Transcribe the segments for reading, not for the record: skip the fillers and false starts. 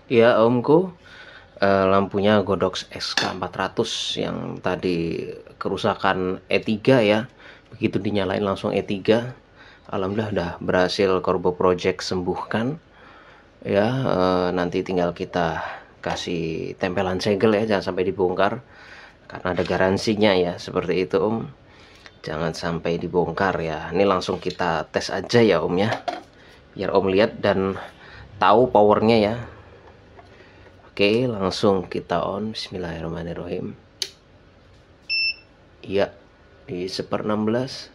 Ya omku, lampunya Godox SK400 yang tadi kerusakan E3 ya. Begitu dinyalain langsung E3. Alhamdulillah udah berhasil Corbo Project sembuhkan. Ya, nanti tinggal kita kasih tempelan segel ya, jangan sampai dibongkar. Karena ada garansinya ya, seperti itu Om. Jangan sampai dibongkar ya. Ini langsung kita tes aja ya Om ya. Biar Om lihat dan tahu powernya ya. Oke, langsung kita on. Bismillahirrahmanirrahim. Iya, di 1/16.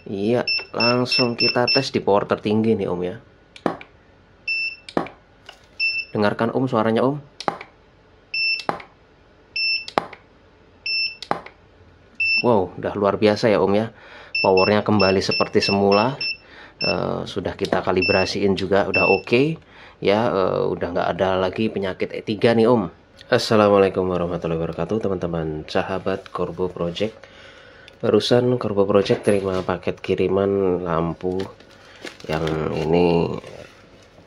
Iya, langsung kita tes di power tertinggi nih Om ya. Dengarkan Om suaranya Om. Wow, udah luar biasa ya Om ya. Powernya kembali seperti semula. Sudah kita kalibrasiin juga, udah oke ya. Udah nggak ada lagi penyakit E3 nih Om. Assalamualaikum warahmatullahi wabarakatuh teman-teman sahabat Corbo Project. Barusan Corbo Project terima paket kiriman lampu yang ini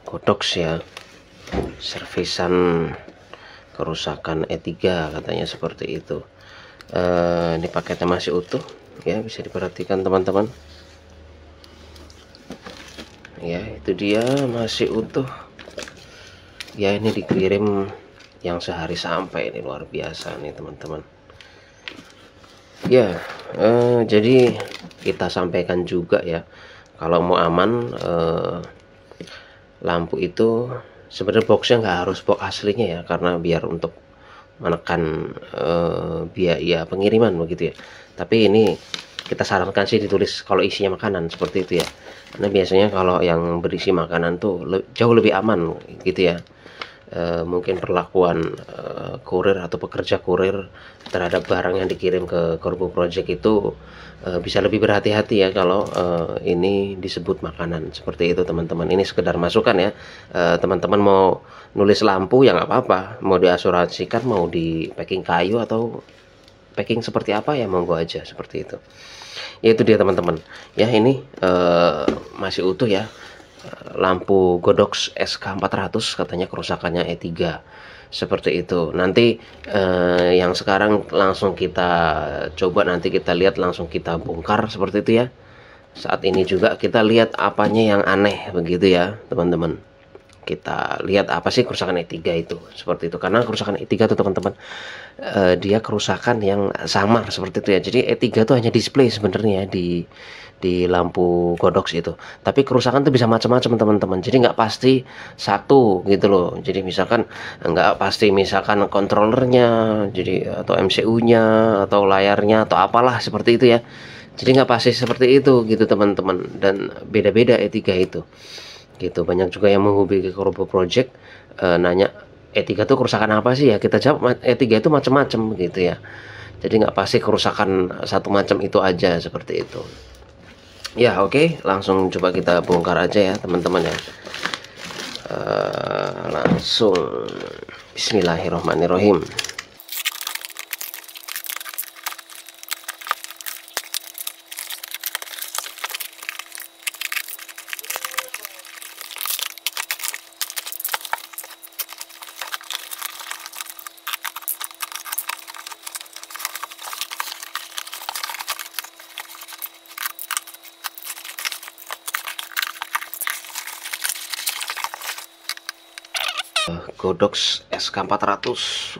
Godox ya, servisan kerusakan E3 katanya seperti itu. Ini paketnya masih utuh ya, bisa diperhatikan teman-teman ya. Itu dia masih utuh ya. Ini dikirim yang sehari sampai, ini luar biasa nih teman-teman ya. Jadi kita sampaikan juga ya, kalau mau aman lampu itu sebenarnya boxnya nggak harus box aslinya ya, karena biar untuk menekan biaya pengiriman begitu ya. Tapi ini kita sarankan sih ditulis kalau isinya makanan seperti itu ya, karena biasanya kalau yang berisi makanan tuh jauh lebih aman gitu ya. Mungkin perlakuan kurir atau pekerja kurir terhadap barang yang dikirim ke Corbo Project itu bisa lebih berhati-hati ya kalau ini disebut makanan seperti itu teman-teman. Ini sekedar masukan ya. Teman-teman mau nulis lampu ya nggak apa-apa, mau diasuransikan, mau di packing kayu atau packing seperti apa ya monggo aja seperti itu. Ya itu dia teman-teman ya. Ini masih utuh ya, lampu Godox SK400 katanya kerusakannya E3 seperti itu. Nanti yang sekarang langsung kita coba, nanti kita lihat, langsung kita bongkar seperti itu ya. Saat ini juga kita lihat apanya yang aneh begitu ya teman-teman. Kita lihat apa sih kerusakan E3 itu seperti itu, karena kerusakan E3 itu teman-teman dia kerusakan yang samar seperti itu ya. Jadi E3 itu hanya display sebenarnya di lampu Godox itu, tapi kerusakan tuh bisa macam-macam teman-teman. Jadi nggak pasti satu gitu loh. Jadi misalkan nggak pasti misalkan kontrolernya, jadi atau MCU-nya atau layarnya atau apalah seperti itu ya. Jadi nggak pasti seperti itu gitu teman-teman, dan beda-beda E3 itu gitu. Banyak juga yang menghubungi ke Corbo Project nanya E3 tuh kerusakan apa sih ya. Kita jawab E3 itu macam-macam gitu ya. Jadi nggak pasti kerusakan satu macam itu aja seperti itu ya. Oke, langsung coba kita bongkar aja ya teman-teman ya. Langsung bismillahirrahmanirrahim. Godox SK400,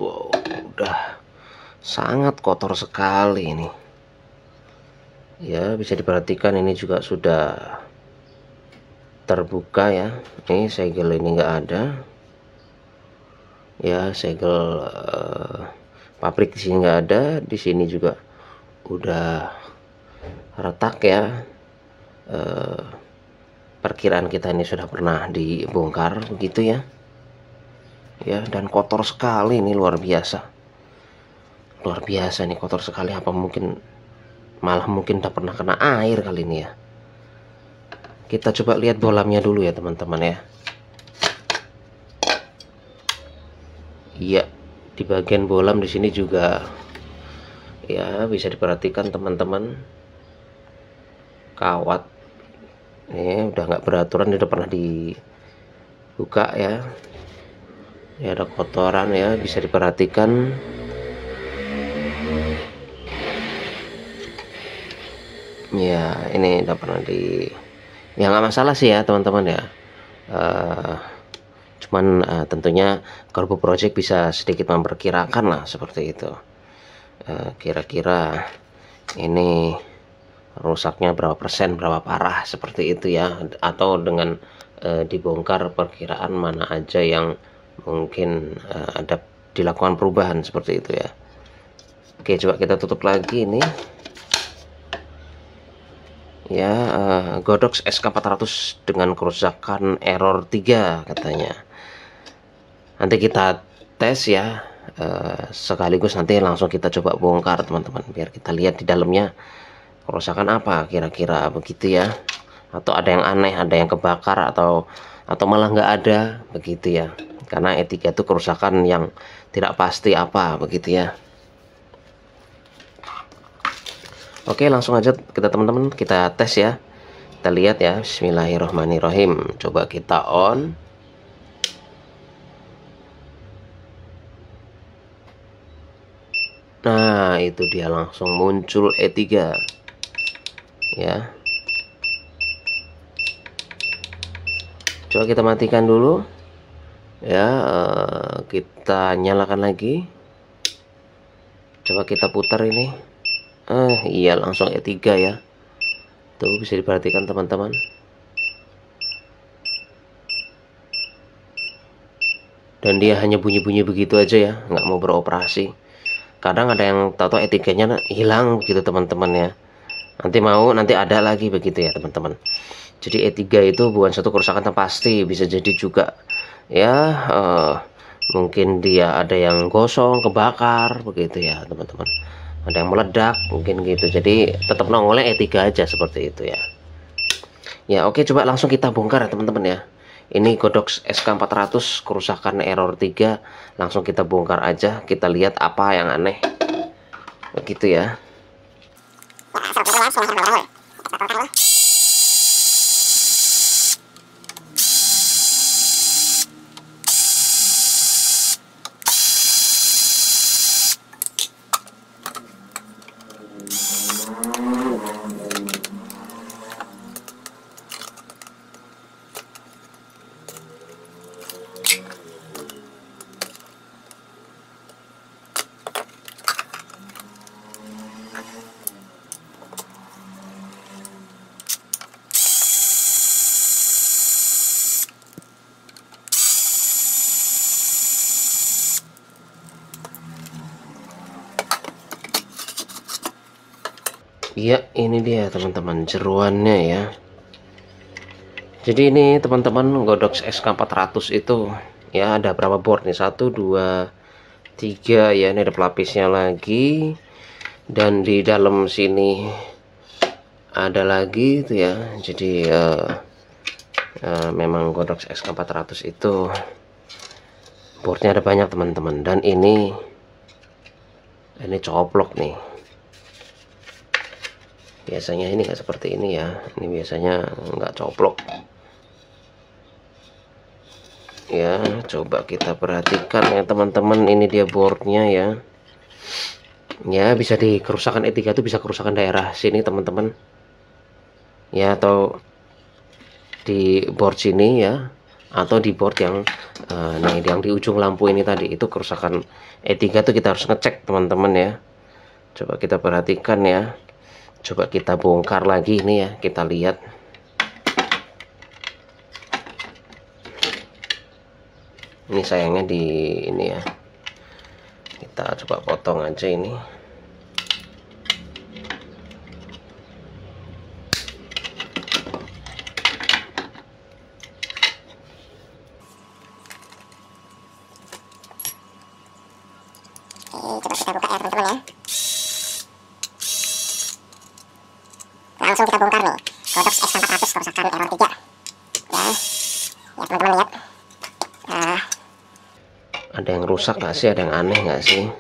wow, udah sangat kotor sekali ini ya. Bisa diperhatikan ini juga sudah terbuka ya. Ini segel ini enggak ada ya, segel pabrik di sini enggak ada. Di sini juga udah retak ya. Perkiraan kita ini sudah pernah dibongkar begitu ya. Ya, dan kotor sekali ini, luar biasa nih, kotor sekali. Apa mungkin malah mungkin udah pernah kena air kali ini ya. Kita coba lihat bolamnya dulu ya teman-teman ya. Iya, di bagian bolam di sini juga ya bisa diperhatikan teman-teman, kawat Ini udah nggak beraturan, udah pernah dibuka ya. Ini ada kotoran ya, bisa diperhatikan. Ya, ini udah pernah ya nggak masalah sih ya teman-teman ya. Cuman tentunya Korbo Project bisa sedikit memperkirakan lah seperti itu. Kira-kira ini rusaknya berapa persen, berapa parah seperti itu ya, atau dengan dibongkar perkiraan mana aja yang mungkin ada dilakukan perubahan seperti itu ya. Oke, coba kita tutup lagi ini ya. Godox SK400 dengan kerusakan error 3 katanya. Nanti kita tes ya, sekaligus nanti langsung kita coba bongkar teman-teman, biar kita lihat di dalamnya kerusakan apa kira-kira begitu ya, atau ada yang aneh, ada yang kebakar, atau malah nggak ada begitu ya, karena E3 itu kerusakan yang tidak pasti apa begitu ya. Oke, langsung aja kita teman-teman, kita tes ya, kita lihat ya. Bismillahirrohmanirrohim, coba kita on. Nah, itu dia langsung muncul E3 ya. Coba kita matikan dulu ya, kita nyalakan lagi, coba kita putar ini. Iya, langsung E3 ya, tuh bisa diperhatikan teman-teman. Dan dia hanya bunyi-bunyi begitu aja ya, nggak mau beroperasi. Kadang ada yang tahu E3 nya hilang begitu teman-teman ya, nanti ada lagi begitu ya teman-teman. Jadi E3 itu bukan satu kerusakan yang pasti, bisa jadi juga ya, mungkin dia ada yang gosong, kebakar begitu ya teman-teman, ada yang meledak mungkin gitu. Jadi tetap nongolnya E3 aja seperti itu ya. Ya oke, coba langsung kita bongkar ya teman-teman ya. Ini Godox SK400 kerusakan error 3, langsung kita bongkar aja, kita lihat apa yang aneh begitu ya. Iya, ini dia teman-teman jeruannya ya. Jadi ini teman-teman Godox SK400 itu ya, ada berapa board nih? 1 2 3 ya, ini ada pelapisnya lagi, dan di dalam sini ada lagi itu ya. Jadi memang Godox SK400 itu boardnya ada banyak teman-teman, dan ini coplok nih. Biasanya ini nggak seperti ini ya, ini biasanya nggak coplok ya. Coba kita perhatikan ya teman-teman, ini dia boardnya ya. Ya, bisa di kerusakan E3 itu bisa kerusakan daerah sini teman-teman ya, atau di board sini ya, atau di board yang nah yang di ujung lampu ini tadi, itu kerusakan E3 itu kita harus ngecek teman-teman ya. Coba kita perhatikan ya, coba kita bongkar lagi ini ya, kita lihat. Ini sayangnya di ini ya, kita coba potong aja ini. Coba kita buka ya teman-teman ya. Langsung kita bongkar nih Godox SK400 kerusakan error 3 ya. Ya teman-teman lihat, Ada yang rusak nggak sih, ada yang aneh nggak sih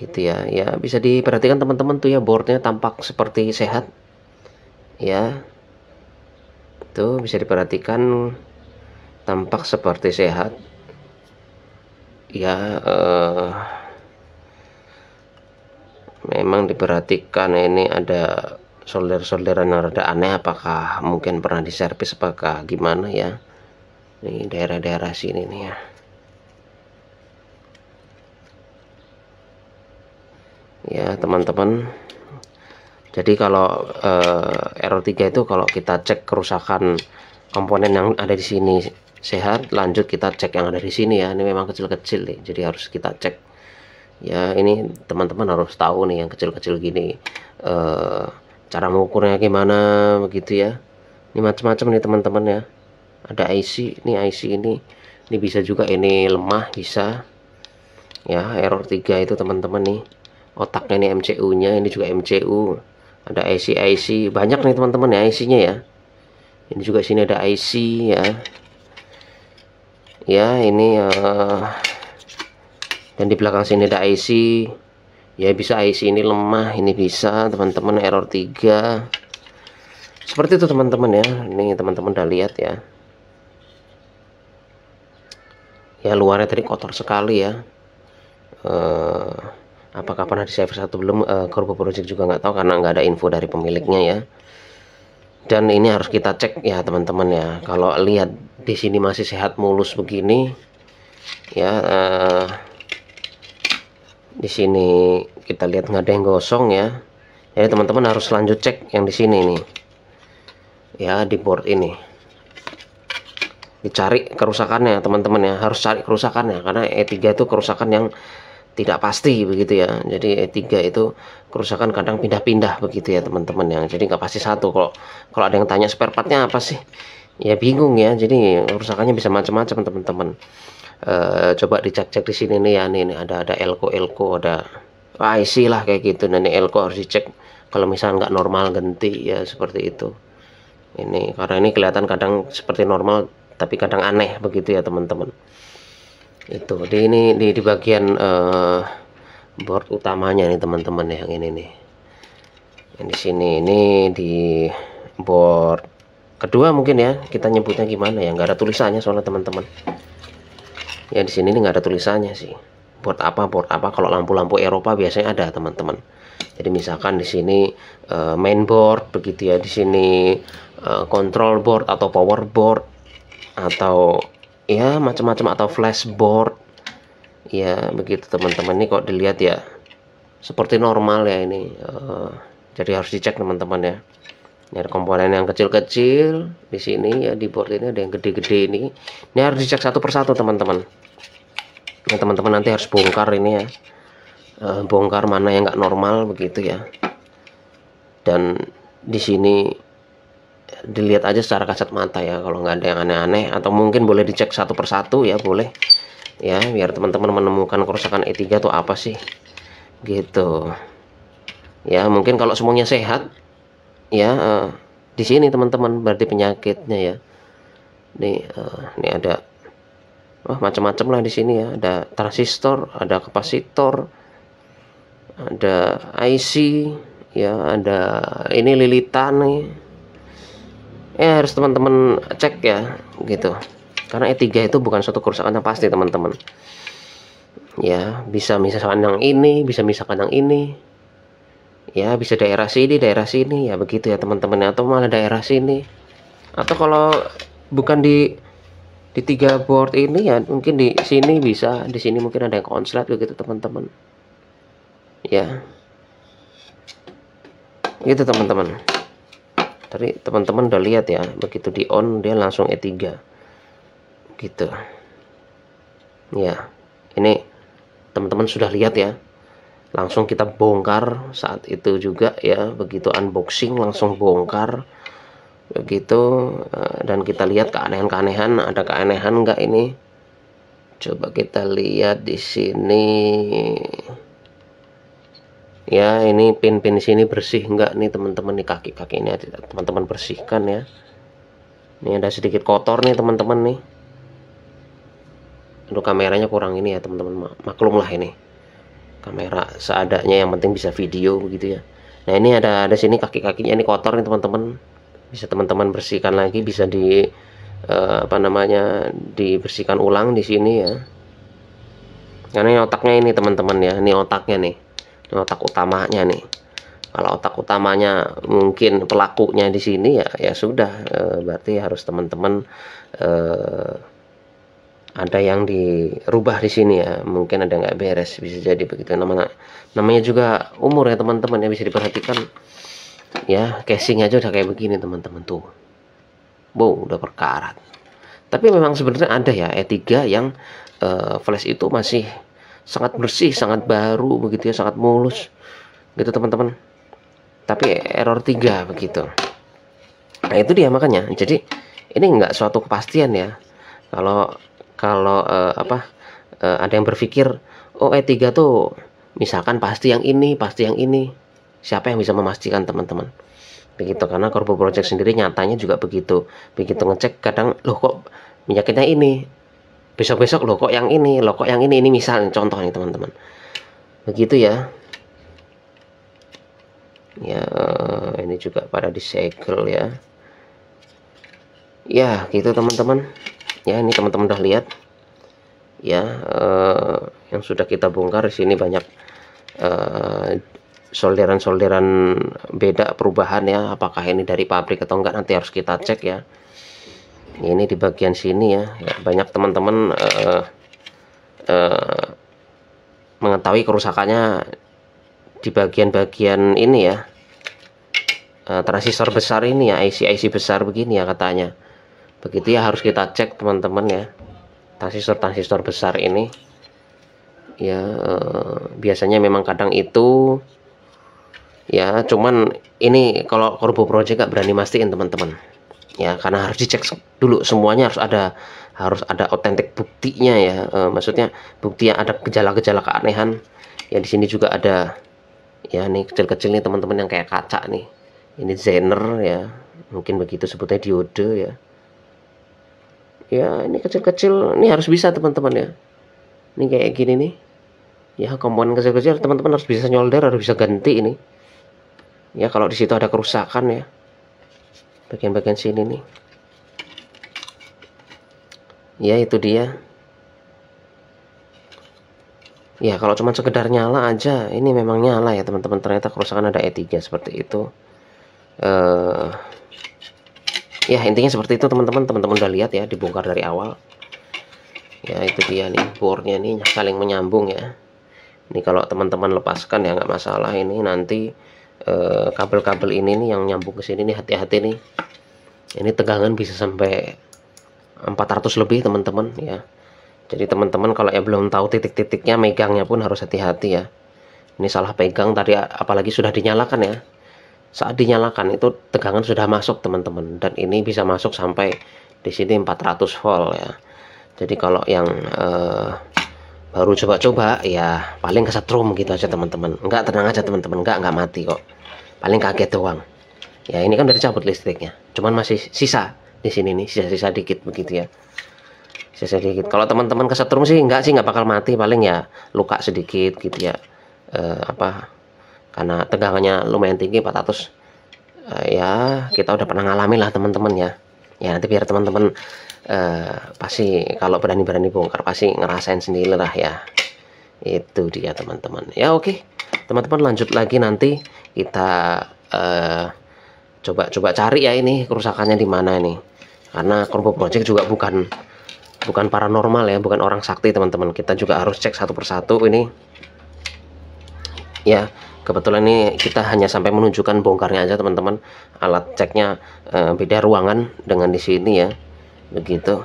gitu ya. Ya bisa diperhatikan teman-teman tuh ya, boardnya tampak seperti sehat ya. Tuh bisa diperhatikan, tampak seperti sehat ya. Memang diperhatikan ini ada solder-solderan yang rada aneh, apakah mungkin pernah diservis apakah gimana ya. Ini daerah-daerah sini nih ya teman-teman. Jadi kalau error 3 itu kalau kita cek kerusakan komponen yang ada di sini sehat, lanjut kita cek yang ada di sini ya. Ini memang kecil-kecil nih, jadi harus kita cek ya. Ini teman-teman harus tahu nih yang kecil-kecil gini cara mengukurnya gimana begitu ya. Ini macam-macam nih teman-teman ya. Ada IC, ini IC ini bisa juga ini lemah bisa ya. Error 3 itu teman-teman nih, otaknya ini MCU nya, ini juga MCU. Ada IC banyak nih teman-teman ya IC nya ya. Ini juga sini ada IC ya. Ya ini dan di belakang sini ada IC ya. Bisa IC ini lemah, ini bisa teman-teman. Error 3 seperti itu teman-teman ya. Ini teman-teman udah lihat ya. Ya luarnya tadi kotor sekali ya. Apakah pernah di-servis atau belum, Corbo Project juga nggak tahu karena nggak ada info dari pemiliknya ya. Dan ini harus kita cek ya teman-teman ya. Kalau lihat di sini masih sehat mulus begini ya, di sini kita lihat nggak ada yang gosong ya. Jadi teman-teman harus lanjut cek yang di sini nih ya, di board ini dicari kerusakannya teman-teman ya. Harus cari kerusakannya karena E3 itu kerusakan yang tidak pasti begitu ya. Jadi E3 itu kerusakan kadang pindah-pindah begitu ya teman-teman ya. Jadi nggak pasti satu. Kalau ada yang tanya spare partnya apa sih ya, bingung ya. Jadi kerusakannya bisa macam-macam teman-teman. Coba dicek-cek di sini nih ya. Nih ada elko, ada IC lah kayak gitu. Nah ini elko harus dicek kalau misalnya nggak normal, ganti ya seperti itu. Ini karena ini kelihatan kadang seperti normal tapi kadang aneh begitu ya teman-teman. Itu di bagian board utamanya nih teman-teman ya, yang ini nih. Yang di sini ini di board kedua mungkin ya, kita nyebutnya gimana ya, nggak ada tulisannya soalnya teman-teman. Ya di sini nggak ada tulisannya sih. Board apa kalau lampu-lampu Eropa biasanya ada teman-teman. Jadi misalkan di sini main board begitu ya, di sini control board atau power board atau ya macam-macam, atau flashboard ya begitu teman-teman. Ini kok dilihat ya seperti normal ya ini, jadi harus dicek teman-teman ya. Ini ada komponen yang kecil-kecil di sini ya, di board ini ada yang gede-gede ini harus dicek satu persatu teman-teman. Nah teman-teman nanti harus bongkar ini ya, bongkar mana yang nggak normal begitu ya. Dan di sini dilihat aja secara kasat mata ya, kalau nggak ada yang aneh-aneh, atau mungkin boleh dicek satu persatu ya, boleh ya, biar teman-teman menemukan kerusakan E3 itu apa sih gitu ya. Mungkin kalau semuanya sehat ya, di sini teman-teman berarti penyakitnya ya. Nih ini ada macam-macam lah di sini ya. Ada transistor, ada kapasitor, ada IC ya, ada ini lilitan nih ya, harus teman-teman cek ya gitu. Karena E3 itu bukan suatu kerusakan yang pasti teman-teman ya. Bisa misalkan yang ini, bisa misalkan yang ini ya, bisa daerah sini ya begitu ya teman-teman, atau malah daerah sini. Atau kalau bukan di 3 board ini ya, mungkin di sini bisa, di sini mungkin ada yang konslet begitu teman-teman ya, gitu teman-teman. Tadi teman-teman udah lihat ya, begitu di on dia langsung E3 gitu ya. Ini teman-teman sudah lihat ya, langsung kita bongkar saat itu juga ya, begitu unboxing langsung bongkar begitu. Dan kita lihat keanehan-keanehan, ada keanehan enggak ini, coba kita lihat di sini ya. Ini pin-pin di sini bersih enggak nih teman-teman, nih kaki-kaki ini teman-teman bersihkan ya. Ini ada sedikit kotor nih teman-teman nih. Untuk kameranya kurang ini ya teman-teman, maklum lah ini kamera seadanya, yang penting bisa video begitu ya. Nah ini ada sini kaki-kakinya ini kotor nih teman-teman bisa teman-teman bersihkan lagi, bisa di apa namanya, dibersihkan ulang di sini ya. Karena ini otaknya ini teman-teman ya, ini otaknya nih, ini otak utamanya nih. Kalau otak utamanya mungkin pelakunya di sini ya, ya sudah, berarti harus teman-teman ada yang dirubah di sini ya, mungkin ada nggak beres, bisa jadi begitu. Namanya juga umur ya teman-teman ya, bisa diperhatikan ya, casing aja udah kayak begini teman-teman tuh, wow, udah berkarat. Tapi memang sebenarnya ada ya E3 yang flash itu masih sangat bersih, sangat baru begitu ya, sangat mulus gitu teman-teman. Tapi error 3 begitu. Nah itu dia makanya. Jadi ini enggak suatu kepastian ya. Kalau ada yang berpikir, oh E3 tuh misalkan pasti yang ini, pasti yang ini. Siapa yang bisa memastikan teman-teman? Begitu, karena Corbo Project sendiri nyatanya juga begitu. Begitu ngecek kadang, loh kok minyaknya ini, besok-besok loh kok yang ini, loh kok yang ini misalnya contoh nih teman-teman. Begitu ya. Ya, ini juga pada disegel ya. Ya, gitu teman-teman. Ya, ini teman-teman udah lihat. Ya, yang sudah kita bongkar di sini banyak solderan-solderan beda perubahan ya. Apakah ini dari pabrik atau enggak, nanti harus kita cek ya. Ini di bagian sini ya, banyak teman-teman mengetahui kerusakannya di bagian-bagian ini ya, transistor besar ini ya, IC besar begini ya katanya. Begitu ya, harus kita cek teman-teman ya, transistor besar ini ya. Biasanya memang kadang itu ya, cuman ini kalau Corbo Project gak berani mastiin teman-teman ya, karena harus dicek dulu semuanya, harus ada otentik buktinya ya. Maksudnya bukti yang ada gejala-gejala keanehan ya. Di sini juga ada ya, nih kecil-kecil nih teman-teman yang kayak kaca nih, ini Zener ya, mungkin begitu sebutnya, diode ya. Ya ini kecil-kecil, ini harus bisa teman-teman ya. Ini kayak gini nih ya, komponen kecil-kecil teman-teman harus bisa nyolder, harus bisa ganti ini ya. Kalau di situ ada kerusakan ya, bagian-bagian sini nih ya, itu dia ya. Kalau cuma sekedar nyala aja, ini memang nyala ya teman-teman, ternyata kerusakan ada E3 seperti itu. Ya intinya seperti itu teman-teman udah lihat ya, dibongkar dari awal ya. Itu dia nih, bornya nih saling menyambung ya. Ini kalau teman-teman lepaskan ya nggak masalah. Ini nanti kabel-kabel ini nih yang nyambung ke sini nih, hati-hati nih, ini tegangan bisa sampai 400 lebih teman-teman ya. Jadi teman-teman kalau ya belum tahu titik-titiknya, megangnya pun harus hati-hati ya. Ini salah pegang tadi, apalagi sudah dinyalakan ya. Saat dinyalakan itu tegangan sudah masuk teman-teman, dan ini bisa masuk sampai di sini 400 volt ya. Jadi kalau yang baru coba-coba ya paling kesetrum gitu aja teman-teman. Enggak, tenang aja teman-teman, enggak mati kok. Paling kaget doang. Ya ini kan udah dicabut listriknya, cuman masih sisa di sini nih, sisa-sisa dikit begitu ya. Sisa dikit. Kalau teman-teman kesetrum sih enggak bakal mati, paling ya luka sedikit gitu ya. Karena tegangannya lumayan tinggi 400. Ya kita udah pernah ngalamin lah teman-teman ya. Ya nanti biar teman-teman pasti kalau berani-berani bongkar pasti ngerasain sendiri lah ya. Itu dia teman-teman ya. Oke teman-teman, lanjut lagi, nanti kita coba cari ya ini kerusakannya di mana nih. Karena Corbo Project juga bukan paranormal ya, bukan orang sakti teman-teman. Kita juga harus cek satu persatu ini ya. Kebetulan ini kita hanya sampai menunjukkan bongkarnya aja teman-teman. Alat ceknya beda ruangan dengan di sini ya, begitu.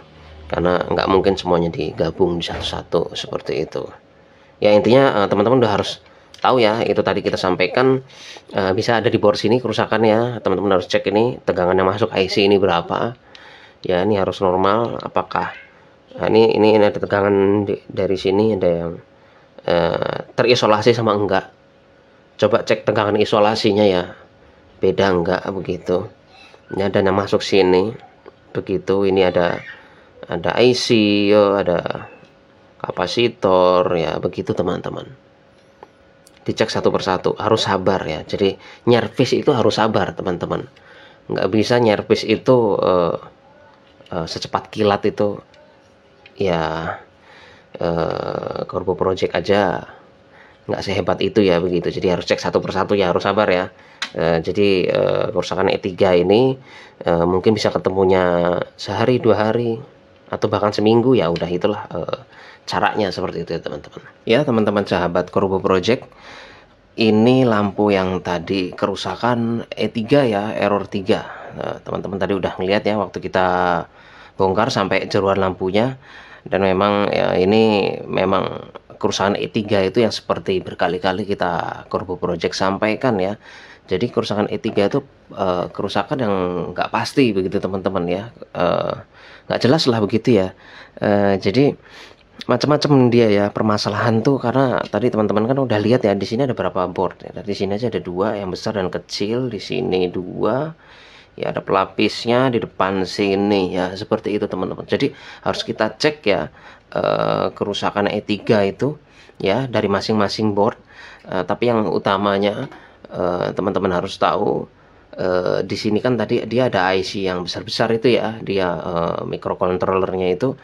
Karena nggak mungkin semuanya digabung di satu-satu seperti itu. Ya intinya teman-teman udah harus tahu ya. Itu tadi kita sampaikan bisa ada di bawah sini kerusakannya. Teman-teman harus cek ini tegangan yang masuk IC ini berapa. Ya ini harus normal. Apakah ini ada tegangan dari sini ada yang terisolasi sama enggak. Coba cek tegangan isolasinya ya, beda enggak begitu. Ini ada yang masuk sini begitu. Ini ada IC ya, ada kapasitor ya, begitu teman-teman. Dicek satu persatu, harus sabar ya. Jadi nyervis itu harus sabar teman-teman. nggak bisa nyervis itu secepat kilat itu ya. Corbo Project aja nggak sehebat itu ya begitu, jadi harus cek satu persatu ya, harus sabar ya. Jadi kerusakan E3 ini mungkin bisa ketemunya sehari 2 hari atau bahkan seminggu, ya udah itulah caranya seperti itu ya teman-teman. Ya teman-teman sahabat Corbo Project, ini lampu yang tadi kerusakan E3 ya, error 3. Teman-teman tadi udah ngeliat ya waktu kita bongkar sampai jeruan lampunya. Dan memang ya ini memang kerusakan E3 itu yang seperti berkali-kali kita Corbo Project sampaikan ya. Jadi kerusakan E3 itu kerusakan yang nggak pasti begitu teman-teman ya, nggak jelas lah begitu ya. Jadi macam-macam dia ya permasalahan tuh, karena tadi teman-teman kan udah lihat ya, di sini ada berapa board ya. Di sini aja ada 2, yang besar dan kecil, di sini 2. Ya ada pelapisnya di depan sini ya, seperti itu teman-teman. Jadi harus kita cek ya kerusakan E3 itu ya dari masing-masing board. Tapi yang utamanya teman-teman harus tahu, di sini kan tadi dia ada IC yang besar-besar itu ya, dia microcontrollernya itu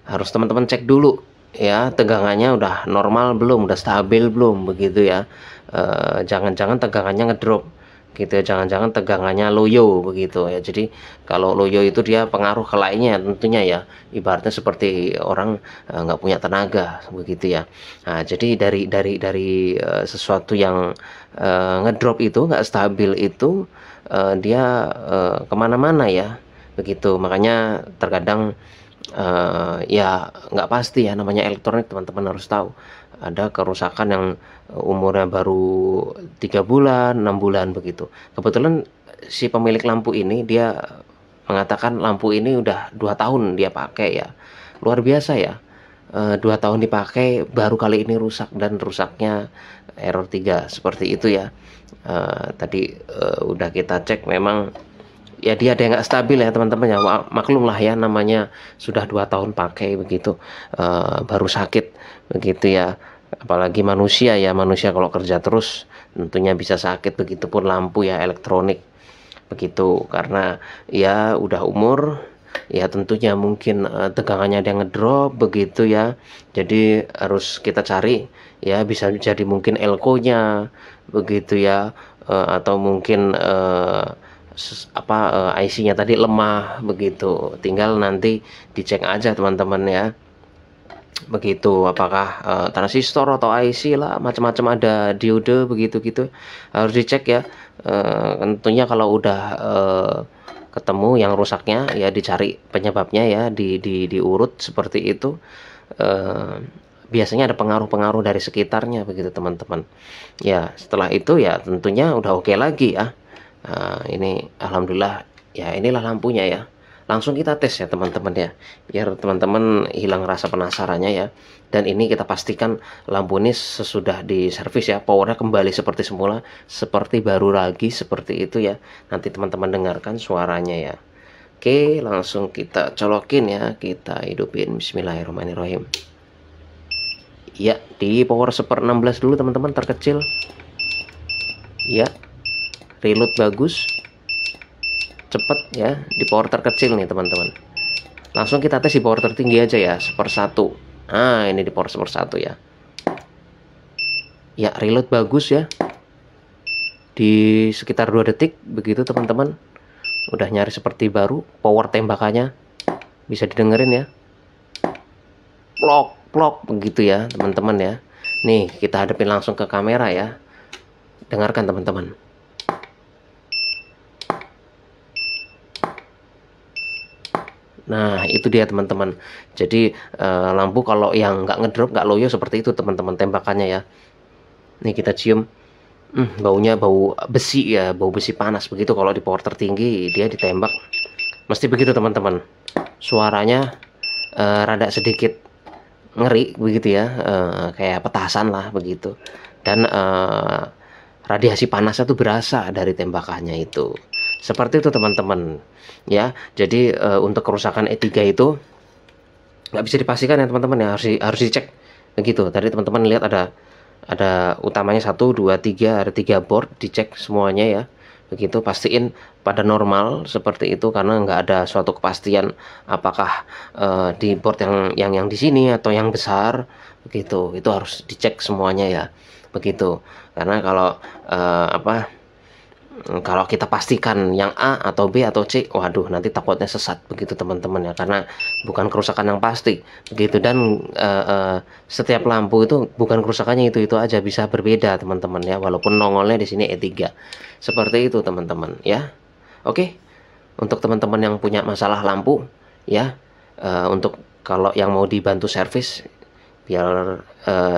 harus teman-teman cek dulu ya, tegangannya udah normal belum, udah stabil belum begitu ya. Jangan-jangan tegangannya ngedrop gitu ya, jangan-jangan tegangannya loyo begitu ya. Jadi kalau loyo itu dia pengaruh ke lainnya tentunya ya, ibaratnya seperti orang nggak punya tenaga begitu ya. Nah jadi dari sesuatu yang ngedrop itu nggak stabil itu dia kemana-mana ya begitu. Makanya terkadang ya nggak pasti ya, namanya elektronik teman-teman harus tahu. Ada kerusakan yang umurnya baru 3 bulan, 6 bulan begitu. Kebetulan si pemilik lampu ini dia mengatakan lampu ini udah 2 tahun dia pakai ya. Luar biasa ya. 2 tahun dipakai baru kali ini rusak, dan rusaknya error 3 seperti itu ya. Tadi udah kita cek memang ya dia ada yang nggak stabil ya teman-teman ya. Maklum lah ya, namanya sudah 2 tahun pakai begitu, baru sakit begitu ya. Apalagi manusia ya, manusia kalau kerja terus tentunya bisa sakit, begitupun lampu ya, elektronik begitu. Karena ya udah umur ya, tentunya mungkin tegangannya ada yang ngedrop begitu ya. Jadi harus kita cari ya, bisa jadi mungkin elko-nya begitu ya, atau mungkin IC-nya tadi lemah begitu. Tinggal nanti dicek aja teman-teman ya begitu, apakah transistor atau IC lah, macam-macam, ada diode begitu gitu, harus dicek ya. Tentunya kalau udah ketemu yang rusaknya ya, dicari penyebabnya ya, diurut seperti itu. Biasanya ada pengaruh-pengaruh dari sekitarnya begitu teman-teman ya. Setelah itu ya tentunya udah oke lagi ya. Ini alhamdulillah ya, inilah lampunya ya. Langsung kita tes ya teman-teman ya, biar teman-teman hilang rasa penasarannya ya. Dan ini kita pastikan lampu ini sesudah diservis ya, powernya kembali seperti semula, seperti baru lagi, seperti itu ya. Nanti teman-teman dengarkan suaranya ya. Oke, langsung kita colokin ya, kita hidupin. Bismillahirrahmanirrahim. Ya, di power 1/16 dulu teman-teman, terkecil ya. Reload bagus, cepet ya, di power terkecil nih teman-teman. Langsung kita tes di power tertinggi aja ya, 1/1. Nah ini di power 1/1 ya. Ya reload bagus ya, di sekitar 2 detik begitu teman-teman, udah nyari seperti baru. Power tembakannya bisa didengerin ya, plok plok begitu ya teman-teman ya. Nih kita hadapin langsung ke kamera ya, dengarkan teman-teman. Nah itu dia teman-teman. Jadi lampu kalau yang nggak ngedrop, nggak loyo seperti itu teman-teman tembakannya ya. Nih kita cium, baunya bau besi ya, bau besi panas begitu. Kalau di power tertinggi dia ditembak mesti begitu teman-teman. Suaranya rada sedikit ngeri begitu ya, kayak petasan lah begitu. Dan radiasi panasnya tuh berasa dari tembakannya itu. Seperti itu teman-teman ya. Jadi untuk kerusakan E3 itu nggak bisa dipastikan ya teman-teman ya, harus dicek begitu. Tadi teman-teman lihat ada utamanya 1, 2, 3, ada 3 board, dicek semuanya ya. begitu. Pastiin pada normal seperti itu, karena nggak ada suatu kepastian apakah di board yang di sini atau yang besar begitu. Itu harus dicek semuanya ya, begitu. Karena kalau kita pastikan yang A atau B atau C, waduh, nanti takutnya sesat begitu teman-teman ya, karena bukan kerusakan yang pasti begitu. Dan setiap lampu itu bukan kerusakannya itu aja, bisa berbeda teman-teman ya, walaupun nongolnya di sini E3 seperti itu teman-teman ya. Oke, untuk teman-teman yang punya masalah lampu ya, untuk kalau yang mau dibantu servis, biar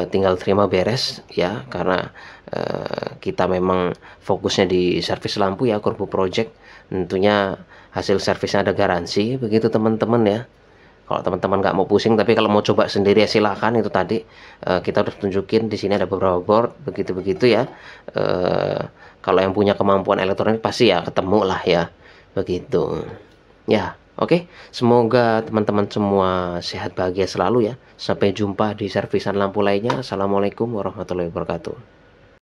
tinggal terima beres ya, karena kita memang fokusnya di servis lampu ya, Corbu Project. Tentunya hasil servisnya ada garansi begitu teman-teman ya. Kalau teman-teman nggak mau pusing, tapi kalau mau coba sendiri ya silahkan. Itu tadi kita udah tunjukin di sini ada beberapa board begitu ya. Kalau yang punya kemampuan elektronik pasti ya ketemu lah ya, begitu ya. Oke, semoga teman-teman semua sehat bahagia selalu ya. Sampai jumpa di servisan lampu lainnya. Assalamualaikum warahmatullahi wabarakatuh.